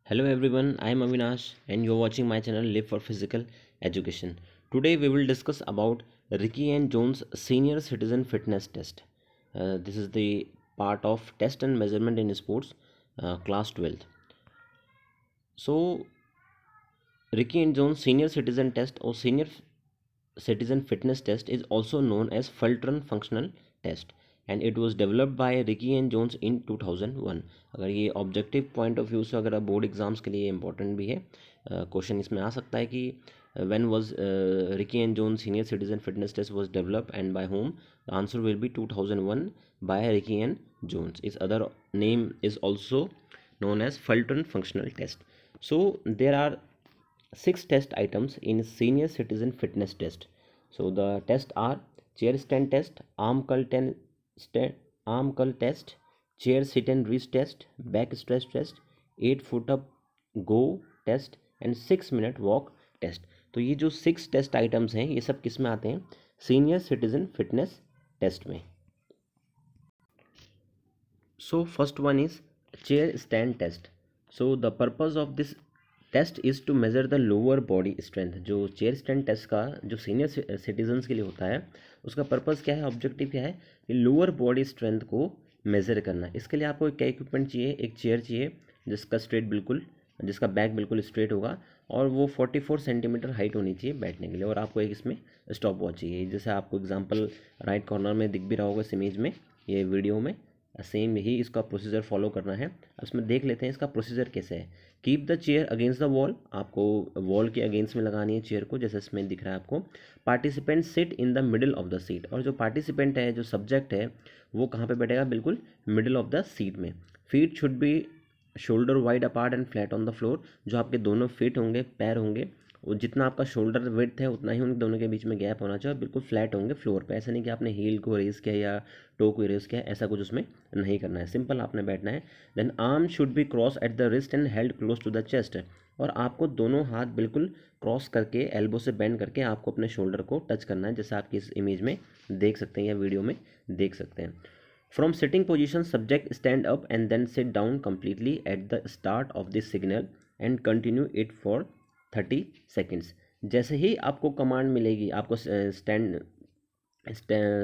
Hello everyone, I am Avinash and you are watching my channel Live for Physical Education. Today we will discuss about Ricky and Jones Senior Citizen Fitness Test. This is the part of Test and Measurement in Sports, class 12th. So Ricky and Jones Senior Citizen Test or Senior Citizen Fitness Test is also known as Fulton Functional Test and it was developed by Ricky and Jones in 2001. अगर ये objective point of view से अगर board exams के लिए important भी है, question इसमें आ सकता है कि when was Ricky and Jones Senior Citizen Fitness Test was developed and by whom? The answer will be 2001 by Ricky and Jones. Its other name is also known as Fulton Functional Test. So there are 6 test items in senior citizen fitness test. So the tests are chair stand test, arm curl test, chair sit and reach test, back stretch test, 8 foot up go test and 6 minute walk test. तो ये जो 6 test items हैं ये सब किस में आते हैं? सीनियर सिटीजन फिटनेस टेस्ट में. So first one is chair stand test. So the purpose of this test is to measure the lower body strength. जो चेयर स्टैंड टेस्ट का जो सीनियर सिटीजन्स के लिए होता है उसका पर्पज़ क्या है, ऑब्जेक्टिव क्या है कि लोअर बॉडी स्ट्रेंथ को मेज़र करना. इसके लिए आपको क्या इक्विपमेंट चाहिए? एक चेयर चाहिए जिसका बैक बिल्कुल स्ट्रेट होगा और वो 44 सेंटीमीटर हाइट होनी चाहिए बैठने के लिए. और आपको एक इसमें स्टॉप वॉच चाहिए. जैसे आपको एग्जांपल राइट कॉर्नर में दिख भी रहा होगा इस इमेज में, ये वीडियो में सेम यही इसका प्रोसीजर फॉलो करना है. इसमें देख लेते हैं इसका प्रोसीजर कैसे है. Keep the chair against the wall, आपको वॉल के अगेंस्ट में लगानी है चेयर को, जैसे इसमें दिख रहा है आपको. Participant sit in the middle of the seat, और जो पार्टिसिपेंट है, जो सब्जेक्ट है, वो कहाँ पे बैठेगा? बिल्कुल मिडिल ऑफ द सीट में. Feet should be shoulder wide apart and flat on the floor. जो आपके दोनों फीट होंगे, पैर होंगे, वो जितना आपका शोल्डर विड्थ है उतना ही उन दोनों के बीच में गैप होना चाहिए. बिल्कुल फ्लैट होंगे फ्लोर पे. ऐसा नहीं कि आपने हील को रेज किया या टो को रेज किया, ऐसा कुछ उसमें नहीं करना है. सिंपल आपने बैठना है. Then arm should be cross at the wrist and held close to the chest. और आपको दोनों हाथ बिल्कुल क्रॉस करके, एल्बो से बेंड करके आपको अपने शोल्डर को टच करना है, जैसे आपकी इस इमेज में देख सकते हैं या वीडियो में देख सकते हैं. From sitting position subject stand up and then sit down completely at the start of this signal and continue it for 30 seconds. जैसे ही आपको कमांड मिलेगी, आपको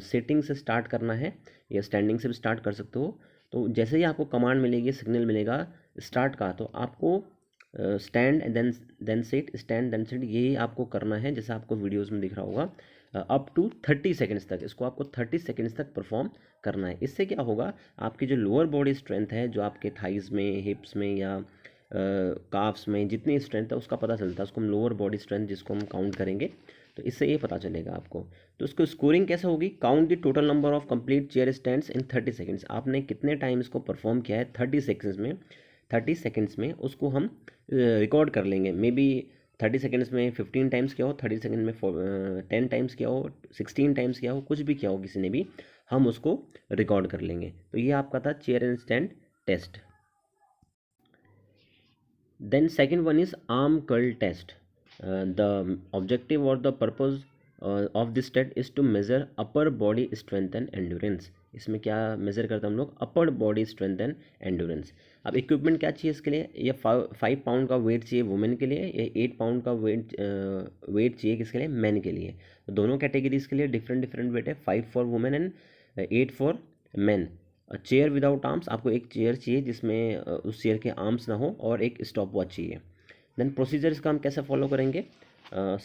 सिटिंग से स्टार्ट करना है या स्टैंडिंग से भी स्टार्ट कर सकते हो. तो जैसे ही आपको कमांड मिलेगी, सिग्नल मिलेगा स्टार्ट का, तो आपको stand then sit, stand then sit, यही आपको करना है जैसे आपको वीडियोस में दिख रहा होगा. अप टू 30 सेकेंड्स तक इसको आपको 30 सेकेंड्स तक परफॉर्म करना है. इससे क्या होगा, आपकी जो लोअर बॉडी स्ट्रेंथ है, जो आपके थाइज में, हिप्स में या काफ्स में जितनी स्ट्रेंथ है उसका पता चलता है. उसको हम लोअर बॉडी स्ट्रेंथ जिसको हम काउंट करेंगे, तो इससे ये पता चलेगा आपको. तो उसको स्कोरिंग कैसे होगी? Count the total number of complete chair stands in 30 seconds. आपने कितने टाइम इसको परफॉर्म किया है 30 सेकेंड्स में उसको हम रिकॉर्ड कर लेंगे. मे बी 30 सेकेंड्स में 15 टाइम्स किया हो, 30 सेकेंड में 10 टाइम्स किया हो, 16 टाइम्स किया हो, कुछ भी किया हो किसी ने भी, हम उसको रिकॉर्ड कर लेंगे. तो ये आपका था chair and stand test. Then second one is arm curl test. The objective or the purpose of this test is to measure upper body strength and endurance. इसमें क्या मेज़र करते हैं हम लोग? Upper body strength and endurance. अब equipment क्या चाहिए इसके लिए? ये 5 पाउंड का वेट चाहिए वुमेन के लिए, ये 8 पाउंड का वेट चाहिए किसके लिए? मैन के लिए. तो दोनों कैटेगरीज के लिए डिफरेंट वेट है. 5 for women and 8 for man. Chair without arms, आपको एक चेयर चाहिए जिसमें उस चेयर के आर्म्स ना हो, और एक स्टॉप वॉच चाहिए. देन प्रोसीजर इसका हम कैसे फॉलो करेंगे?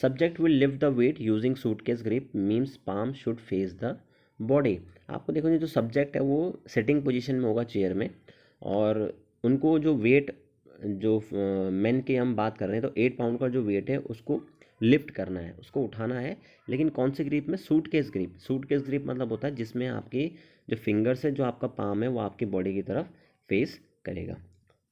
Subject will lift the weight using suitcase grip, means palm should face the body. आपको देखो जो सब्जेक्ट है वो सिटिंग पोजीशन में होगा चेयर में, और उनको जो वेट, जो मेन की हम बात कर रहे हैं, तो 8 पाउंड का जो वेट है उसको लिफ्ट करना है, उसको उठाना है. लेकिन कौन से ग्रिप में? Suitcase grip. सूटकेस ग्रिप मतलब होता है जिसमें आपकी जो फिंगर्स है, जो आपका पाम है, वो आपकी बॉडी की तरफ फेस करेगा.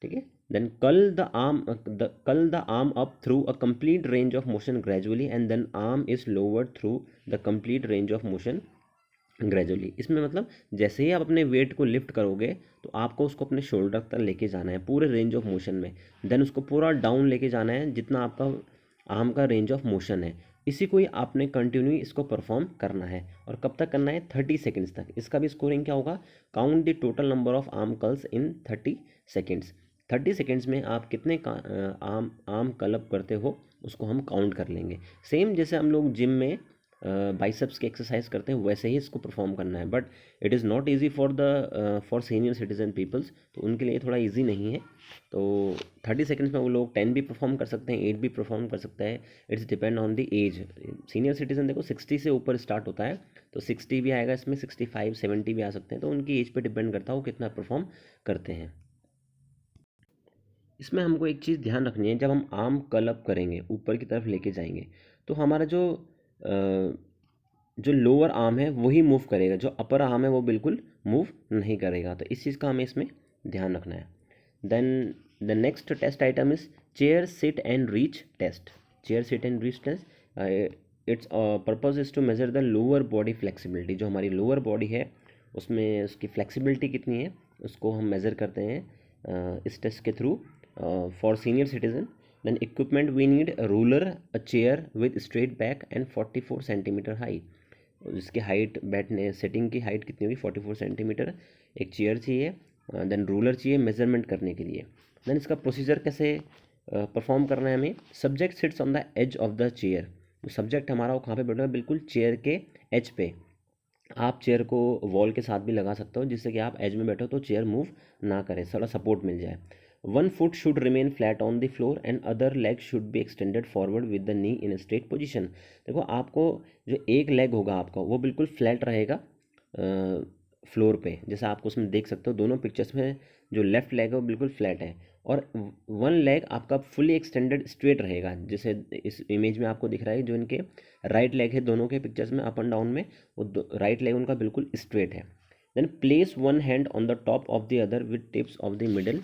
ठीक है. Then curl the arm up through a complete range of motion gradually and then arm is lowered through the complete range of motion gradually. इसमें मतलब जैसे ही आप अपने वेट को लिफ्ट करोगे तो आपको उसको अपने शोल्डर तक लेके जाना है पूरे रेंज ऑफ मोशन में. देन उसको पूरा डाउन लेके जाना है जितना आपका आर्म का रेंज ऑफ मोशन है. इसी को ही आपने कंटिन्यू इसको परफॉर्म करना है. और कब तक करना है? 30 सेकेंड्स तक. इसका भी स्कोरिंग क्या होगा? Count the total number of arm curls in 30 seconds. 30 seconds में आप कितने आम कलब करते हो उसको हम काउंट कर लेंगे। सेम जैसे हम लोग जिम में बाइसेप्स की एक्सरसाइज करते हैं वैसे ही इसको परफॉर्म करना है, but it is not easy for senior citizen peoples, तो उनके लिए थोड़ा ईजी नहीं है। तो 30 सेकेंड्स में वो लोग 10 भी परफॉर्म कर सकते हैं, 8 भी परफॉर्म कर सकता है, it's depend on the age. Senior citizen देखो 60 से ऊपर स्टार्ट होता है, तो 60 भी आएगा इसमें, 65 70 भी आ सकते हैं, तो उनकी एज पे डिपेंड करता है वो कितना परफॉर्म करते हैं। इसमें हमको एक चीज़ ध्यान रखनी है, जब हम आर्म कर्ल अप करेंगे ऊपर की तरफ लेके जाएंगे तो हमारा जो लोअर आर्म है वही मूव करेगा, जो अपर आर्म है वो बिल्कुल मूव नहीं करेगा। तो इस चीज़ का हमें इसमें ध्यान रखना है। Then the next test item is chair sit and reach test. Chair sit and reach test, its purpose is to measure the lower body flexibility. जो हमारी लोअर बॉडी है उसमें उसकी फ्लेक्सिबिलिटी कितनी है उसको हम मेज़र करते हैं इस टेस्ट के through. For senior citizen, then equipment we need a ruler, a chair with straight back and 44 centimetre height. जिसकी हाइट बैठने सेटिंग की हाइट कितनी होगी 44 सेंटीमीटर। एक चेयर चाहिए, देन रूलर चाहिए मेजरमेंट करने के लिए। देन इसका प्रोसीजर कैसे परफॉर्म करना है हमें। Subject sits on the edge of the chair. Subject हमारा वो कहाँ पे बैठा है, बिल्कुल चेयर के एज पे। आप चेयर को वॉल के साथ भी लगा सकते हो जिससे कि आप एज में बैठो तो चेयर मूव ना करे, थोड़ा सपोर्ट मिल जाए। 1 foot should remain flat on the floor and other leg should be extended forward with the knee in a straight position। देखो आपको जो एक लेग होगा आपका वो बिल्कुल फ्लैट रहेगा फ्लोर पे, जैसा आपको उसमें देख सकते हो दोनों पिक्चर्स में। जो लेफ्ट लेग है वो बिल्कुल फ्लैट है और 1 लेग आपका फुली एक्सटेंडेड स्ट्रेट रहेगा, जैसे इस इमेज में आपको दिख रहा है। जो इनके राइट लेग है दोनों के पिक्चर्स में अप एंड डाउन में, वो राइट लेग उनका बिल्कुल स्ट्रेट है। Then place 1 hand on the top of the other with tips of the middle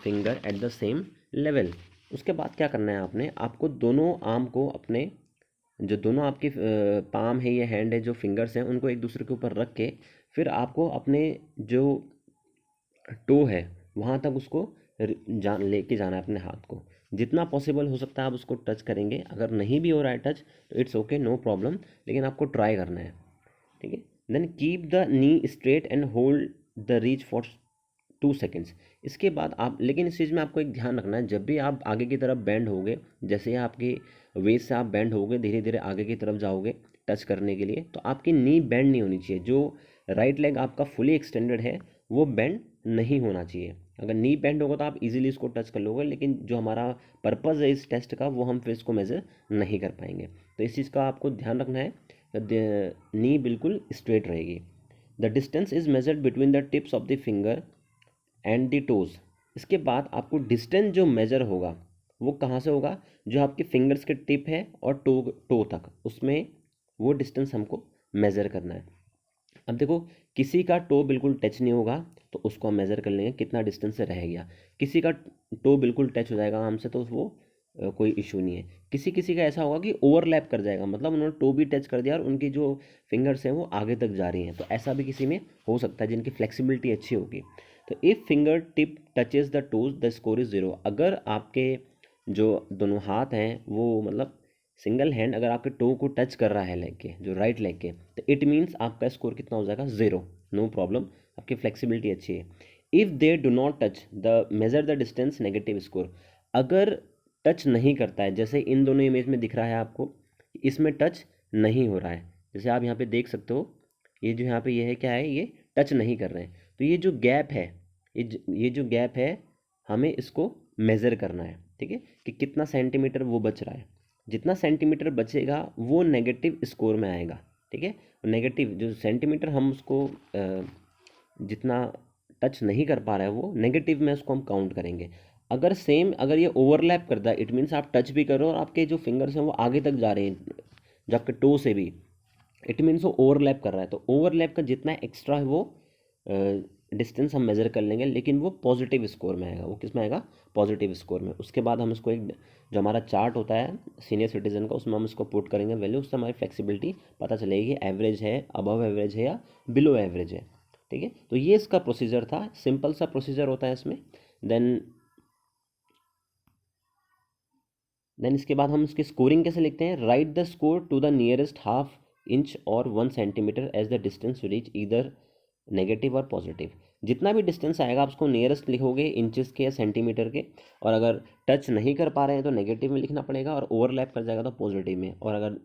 finger at the same level. उसके बाद क्या करना है आपको दोनों आर्म को अपने जो दोनों आपके पाम है या हैंड है जो फिंगर्स हैं उनको एक दूसरे के ऊपर रख के फिर आपको अपने जो टो है वहाँ तक उसको लेके जाना है अपने हाथ को। जितना पॉसिबल हो सकता है आप उसको टच करेंगे, अगर नहीं भी हो रहा है टच तो इट्स ओके, नो प्रॉब्लम, लेकिन आपको ट्राई करना है, ठीक है। Then keep the knee straight and hold the reach for 2 seconds। इसके बाद आप, लेकिन इस चीज़ में आपको एक ध्यान रखना है, जब भी आप आगे की तरफ बैंड होगे, जैसे ही आपकी वेस्ट से आप बैंड होगे धीरे धीरे आगे की तरफ जाओगे टच करने के लिए, तो आपकी नी बैंड नहीं होनी चाहिए। जो राइट लेग आपका फुली एक्सटेंडेड है वो बैंड नहीं होना चाहिए। अगर नी बैंड होगा तो आप इजीली इसको टच कर लोगे, लेकिन जो हमारा पर्पज़ है इस टेस्ट का वो हम फिर इसको मेज़र नहीं कर पाएंगे। तो इस चीज़ का आपको ध्यान रखना है, नी बिल्कुल स्ट्रेट रहेगी। The distance is measured between the tips of the finger and the toes. इसके बाद आपको डिस्टेंस जो मेज़र होगा वो कहाँ से होगा, जो आपके फिंगर्स के टिप है और टो तक, उसमें वो डिस्टेंस हमको मेज़र करना है। अब देखो किसी का टो बिल्कुल टच नहीं होगा तो उसको हम मेज़र कर लेंगे कितना डिस्टेंस से रह गया। किसी का टो बिल्कुल टच हो जाएगा हमसे तो वो कोई इशू नहीं है। किसी किसी का ऐसा होगा कि ओवरलैप कर जाएगा, मतलब उन्होंने टो भी टच कर दिया और उनकी जो फिंगर्स हैं वो आगे तक जा रही हैं, तो ऐसा भी किसी में हो सकता है जिनकी फ्लेक्सिबिलिटी अच्छी होगी। तो if finger tip touches the toes the score is 0। अगर आपके जो दोनों हाथ हैं वो मतलब सिंगल हैंड अगर आपके टो को टच कर रहा है लेग के, जो राइट लेग के, तो इट मीन्स आपका स्कोर कितना हो जाएगा 0, नो प्रॉब्लम, आपकी फ्लेक्सिबिलिटी अच्छी है। If they do not touch the measure the distance negative score. अगर टच नहीं करता है, जैसे इन दोनों इमेज में दिख रहा है आपको, इसमें टच नहीं हो रहा है, जैसे आप यहाँ पे देख सकते हो, ये जो यहाँ पे ये है क्या है, ये टच नहीं कर रहे हैं, तो ये जो गैप है, ये जो गैप है हमें इसको मेज़र करना है, ठीक है, कि कितना सेंटीमीटर वो बच रहा है। जितना सेंटीमीटर बचेगा वो नेगेटिव स्कोर में आएगा, ठीक है। नेगेटिव जो सेंटीमीटर हम उसको जितना टच नहीं कर पा रहा है वो नेगेटिव में उसको हम काउंट करेंगे। अगर सेम अगर ये ओवरलैप करता है इट मीन्स आप टच भी कर रहे हो और आपके जो फिंगर्स हैं वो आगे तक जा रहे हैं, जो आपके टो से भी, इट मीन्स वो ओवरलैप कर रहा है। तो ओवरलैप का जितना एक्स्ट्रा है वो डिस्टेंस हम मेज़र कर लेंगे, लेकिन वो पॉजिटिव स्कोर में आएगा। वो किस में आएगा, पॉजिटिव स्कोर में। उसके बाद हम इसको एक जो हमारा चार्ट होता है सीनियर सिटीजन का उसमें हम इसको पुट करेंगे वैल्यू, उससे हमारी फ्लेक्सिबिलिटी पता चलेगी एवरेज है, अबव एवरेज है या बिलो एवरेज है, ठीक है। तो ये इसका प्रोसीजर था, सिंपल सा प्रोसीजर होता है इसमें। देन इसके बाद हम इसकी स्कोरिंग कैसे लिखते हैं। Write the score to the nearest ½ inch और 1 centimetre as the distance reach either negative और पॉजिटिव। जितना भी डिस्टेंस आएगा आप उसको नियरेस्ट लिखोगे इंचेस के या सेंटीमीटर के, और अगर टच नहीं कर पा रहे हैं तो नेगेटिव में लिखना पड़ेगा, और ओवरलैप कर जाएगा तो पॉजिटिव में, और अगर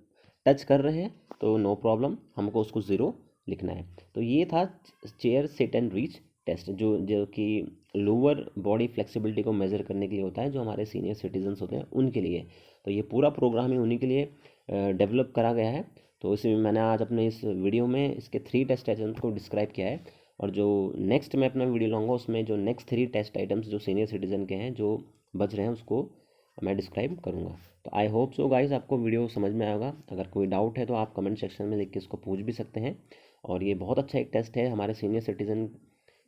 टच कर रहे हैं तो नो प्रॉब्लम, हमको उसको ज़ीरो लिखना है। तो ये था chair sit and reach test, जो जो कि लोअर बॉडी फ्लेक्सिबिलिटी को मेज़र करने के लिए होता है, जो हमारे सीनियर सिटीजन्स होते हैं उनके लिए। तो ये पूरा प्रोग्राम ही उन्हीं के लिए डेवलप करा गया है। तो इसमें मैंने आज अपने इस वीडियो में इसके 3 टेस्ट आइटम्स को डिस्क्राइब किया है, और जो नेक्स्ट मैं अपना वीडियो लाऊंगा उसमें जो नेक्स्ट 3 टेस्ट आइटम्स जो सीनियर सिटीजन के हैं जो बच रहे हैं उसको मैं डिस्क्राइब करूँगा। तो आई होप सो गाइज आपको वीडियो समझ में आएगा। अगर कोई डाउट है तो आप कमेंट सेक्शन में लिख के इसको पूछ भी सकते हैं। और ये बहुत अच्छा एक टेस्ट है हमारे सीनियर सिटीज़न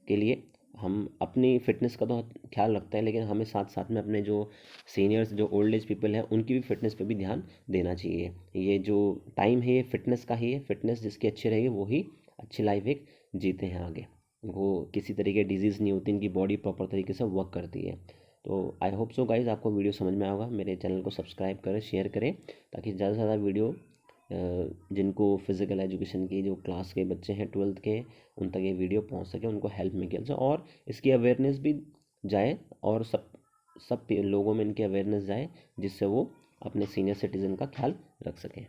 के लिए। हम अपनी फ़िटनेस का तो ख्याल रखते हैं, लेकिन हमें साथ साथ में अपने जो सीनियर्स जो ओल्ड एज पीपल हैं उनकी भी फ़िटनेस पे भी ध्यान देना चाहिए। ये जो टाइम है ये फ़िटनेस का ही है, फ़िटनेस जिसकी अच्छी रहेगी वो ही अच्छी लाइफ एक जीते हैं आगे, वो किसी तरीके डिजीज़ नहीं होती, इनकी बॉडी प्रॉपर तरीके से वर्क करती है। तो आई होप सो गाइज़ आपको वीडियो समझ में आएगा। मेरे चैनल को सब्सक्राइब करें, शेयर करें, ताकि ज़्यादा से ज़्यादा वीडियो जिनको फिज़िकल एजुकेशन की जो क्लास के बच्चे हैं 12th के, उन तक ये वीडियो पहुंच सके, उनको हेल्प मिल जाए और इसकी अवेयरनेस भी जाए, और सब लोगों में इनकी अवेयरनेस जाए, जिससे वो अपने सीनियर सिटीज़न का ख्याल रख सकें।